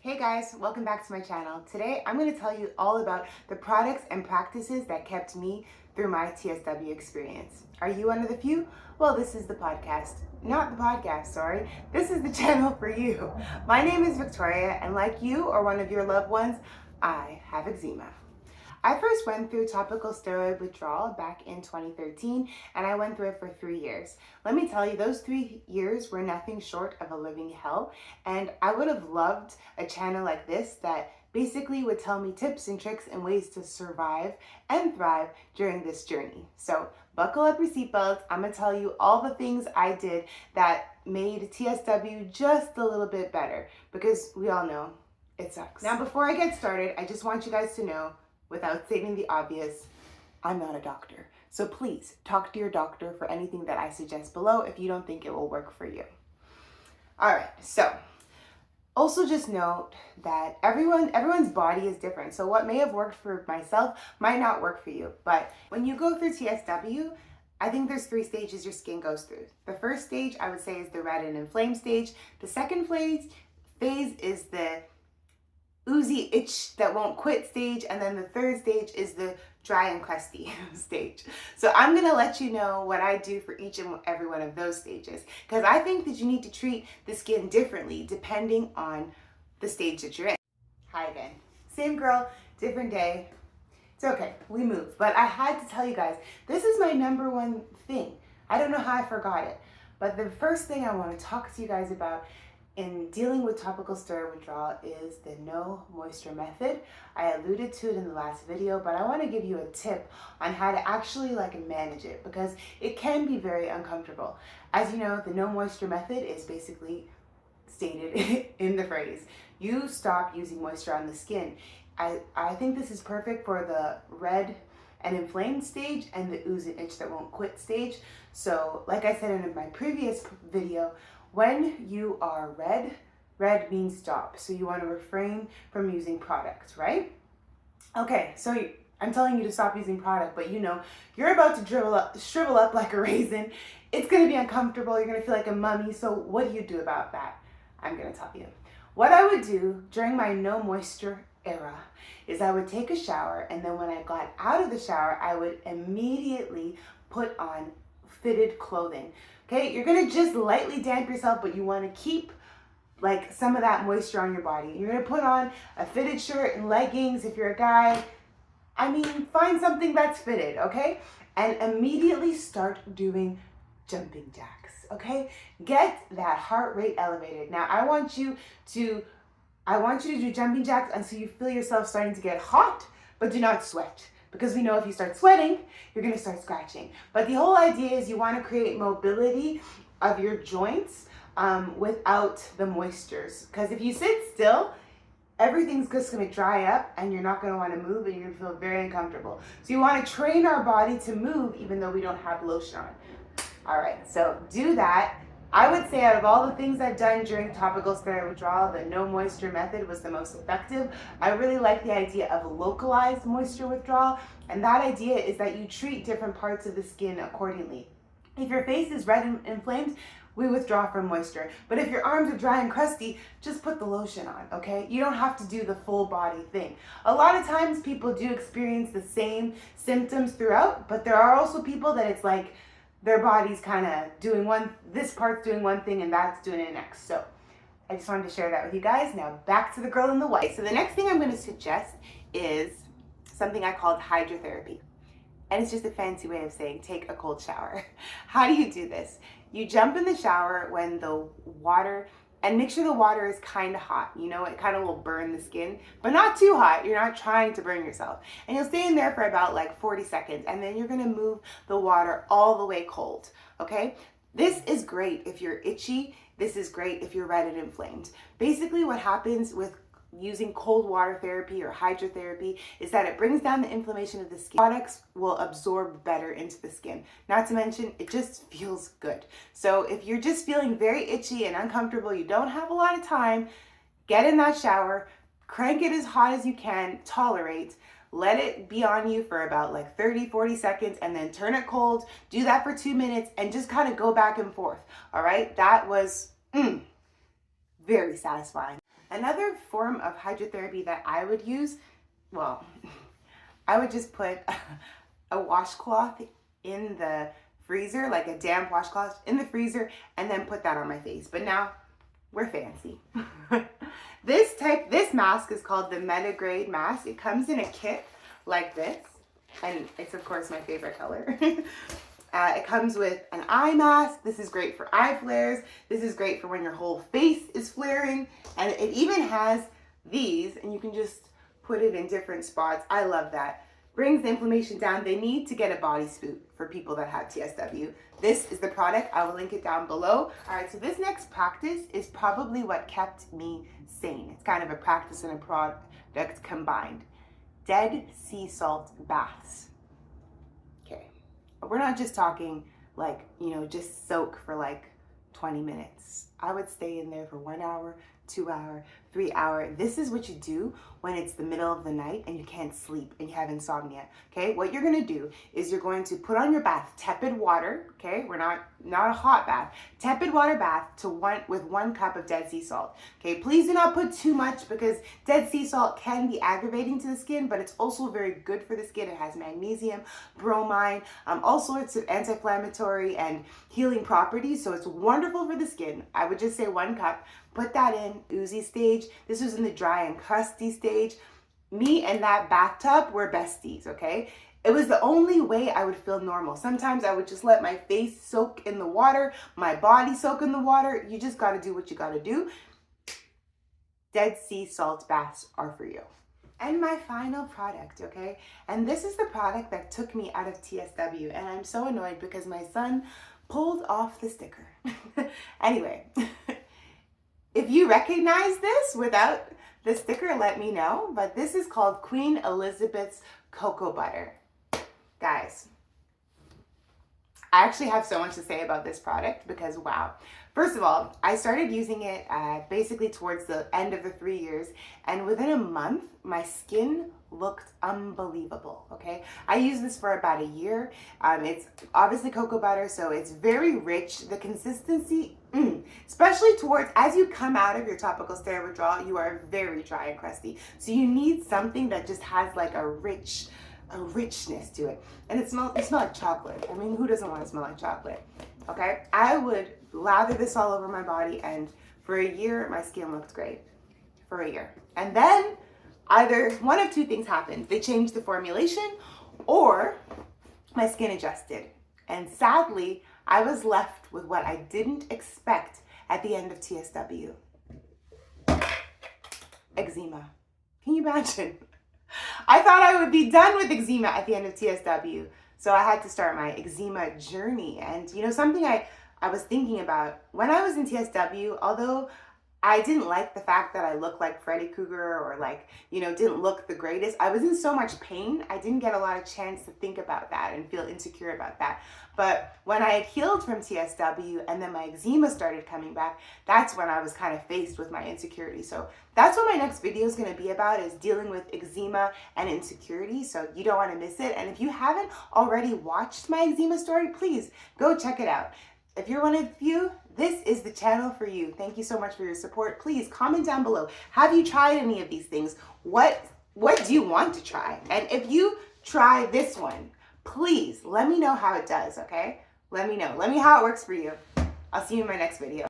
Hey guys, welcome back to my channel. Today I'm going to tell you all about the products and practices that kept me through my TSW experience. Are you one of the few? Well, this is the podcast. Not the podcast, sorry. This is the channel for you. My name is Victoria, and like you or one of your loved ones, I have eczema. I first went through topical steroid withdrawal back in 2013, and I went through it for 3 years. Let me tell you, those 3 years were nothing short of a living hell, and I would have loved a channel like this that basically would tell me tips and tricks and ways to survive and thrive during this journey. So buckle up your seatbelts. I'm gonna tell you all the things I did that made TSW just a little bit better, because we all know it sucks. Now, before I get started, I just want you guys to know, without stating the obvious, I'm not a doctor. So please talk to your doctor for anything that I suggest below if you don't think it will work for you. All right, so also just note that everyone's body is different. So what may have worked for myself might not work for you. But when you go through TSW, I think there's 3 stages your skin goes through. The first stage I would say is the red and inflamed stage. The second phase is the oozy itch that won't quit stage, and then the third stage is the dry and crusty stage. So I'm gonna let you know what I do for each and every one of those stages, because I think that you need to treat the skin differently depending on the stage that you're in. Hi again, same girl, different day. It's okay, we move. But I had to tell you guys, this is my number one thing. I don't know how I forgot it, but the first thing I want to talk to you guys about in dealing with topical steroid withdrawal is the no moisture method. I alluded to it in the last video, but I want to give you a tip on how to actually manage it, because it can be very uncomfortable. As you know, the no moisture method is basically stated in the phrase, you stop using moisture on the skin. I think this is perfect for the red and inflamed stage and the ooze and itch that won't quit stage. So like I said in my previous video, when you are red means stop. So you want to refrain from using products, right? Okay, so I'm telling you to stop using product, but you know, you're about to shrivel up like a raisin. It's going to be uncomfortable. You're going to feel like a mummy. So what do you do about that? I'm going to tell you. What I would do during my no moisture era is I would take a shower, and then when I got out of the shower, I would immediately put on fitted clothing. Okay, you're gonna just lightly damp yourself, but you wanna keep some of that moisture on your body. You're gonna put on a fitted shirt and leggings if you're a guy. I mean, find something that's fitted, okay? And immediately start doing jumping jacks, okay? Get that heart rate elevated. Now, I want you to do jumping jacks until you feel yourself starting to get hot, but do not sweat. Because we know if you start sweating, you're gonna start scratching. But the whole idea is you wanna create mobility of your joints without the moistures. Because if you sit still, everything's just gonna dry up and you're not gonna wanna move, and you're gonna feel very uncomfortable. So you wanna train our body to move even though we don't have lotion on. All right, so do that. I would say out of all the things I've done during topical steroid withdrawal, the no moisture method was the most effective. I really like the idea of localized moisture withdrawal, and that idea is that you treat different parts of the skin accordingly. If your face is red and inflamed, we withdraw from moisture. But if your arms are dry and crusty, just put the lotion on, okay? You don't have to do the full body thing. A lot of times people do experience the same symptoms throughout, but there are also people that it's like their body's kind of doing this part's doing one thing and that's doing it next. So I just wanted to share that with you guys. Now back to the girl in the white. So the next thing I'm going to suggest is something I called hydrotherapy. And it's just a fancy way of saying take a cold shower. How do you do this? You jump in the shower when the water, and make sure the water is kind of hot. You know, it kind of will burn the skin, but not too hot. You're not trying to burn yourself. And you'll stay in there for about 40 seconds, and then you're gonna move the water all the way cold, okay? This is great if you're itchy. This is great if you're red and inflamed. Basically what happens with using cold water therapy or hydrotherapy is that it brings down the inflammation of the skin. Products will absorb better into the skin. Not to mention, it just feels good. So if you're just feeling very itchy and uncomfortable, you don't have a lot of time, get in that shower, crank it as hot as you can, tolerate, let it be on you for about 30, 40 seconds, and then turn it cold. Do that for 2 minutes and just kind of go back and forth, all right? That was very satisfying. Another form of hydrotherapy that I would use, well, I would just put a washcloth in the freezer, like a damp washcloth in the freezer, and then put that on my face. But now we're fancy. This mask is called the Medigrade mask. It comes in a kit like this, and it's of course my favorite color. It comes with an eye mask. This is great for eye flares. This is great for when your whole face is flaring. And it even has these, and you can just put it in different spots. I love that. Brings the inflammation down. They need to get a body spoot for people that have TSW. This is the product. I will link it down below. All right, so this next practice is probably what kept me sane. It's kind of a practice and a product combined. Dead sea salt baths. Okay, we're not just talking like, just soak for like 20 minutes. I would stay in there for 1 hour, 2 hour, 3 hour. This is what you do when it's the middle of the night and you can't sleep and you have insomnia. Okay, what you're gonna do is you're going to put on your bath tepid water. Okay, we're not a hot bath. Tepid water bath with 1 cup of dead sea salt. Okay, please do not put too much because dead sea salt can be aggravating to the skin, but it's also very good for the skin. It has magnesium, bromine, all sorts of anti-inflammatory and healing properties. So it's wonderful for the skin. I would just say 1 cup. Put that in oozy stage. This was in the dry and crusty stage. Me and that bathtub were besties, okay? It was the only way I would feel normal. Sometimes I would just let my face soak in the water, my body soak in the water. You just gotta do what you gotta do. Dead sea salt baths are for you. And my final product, okay? And this is the product that took me out of TSW, and I'm so annoyed because my son pulled off the sticker. Anyway. If you recognize this without the sticker, let me know. But this is called Queen Elizabeth's Cocoa Butter. Guys, I actually have so much to say about this product because wow. First of all, I started using it basically towards the end of the 3 years, and within a month, my skin looked unbelievable, okay? I used this for about a year. It's obviously cocoa butter, so it's very rich. The consistency, especially towards, as you come out of your topical steroid withdrawal, you are very dry and crusty. So you need something that just has like a richness to it. And it smells like chocolate. I mean, who doesn't want to smell like chocolate? Okay, I would lather this all over my body, and for a year, my skin looked great. For a year. And then either one of 2 things happened. They changed the formulation or my skin adjusted. And sadly, I was left with what I didn't expect at the end of TSW. Eczema. Can you imagine? I thought I would be done with eczema at the end of TSW. So I had to start my eczema journey. And something I was thinking about when I was in TSW, although I didn't like the fact that I looked like Freddy Krueger or didn't look the greatest. I was in so much pain. I didn't get a lot of chance to think about that and feel insecure about that. But when I had healed from TSW and then my eczema started coming back, that's when I was kind of faced with my insecurity. So that's what my next video is going to be about, is dealing with eczema and insecurity. So you don't want to miss it. And if you haven't already watched my eczema story, please go check it out. If you're one of you, this is the channel for you. Thank you so much for your support. Please comment down below. Have you tried any of these things? What do you want to try? And if you try this one, please let me know how it does, okay? Let me know. Let me know how it works for you. I'll see you in my next video.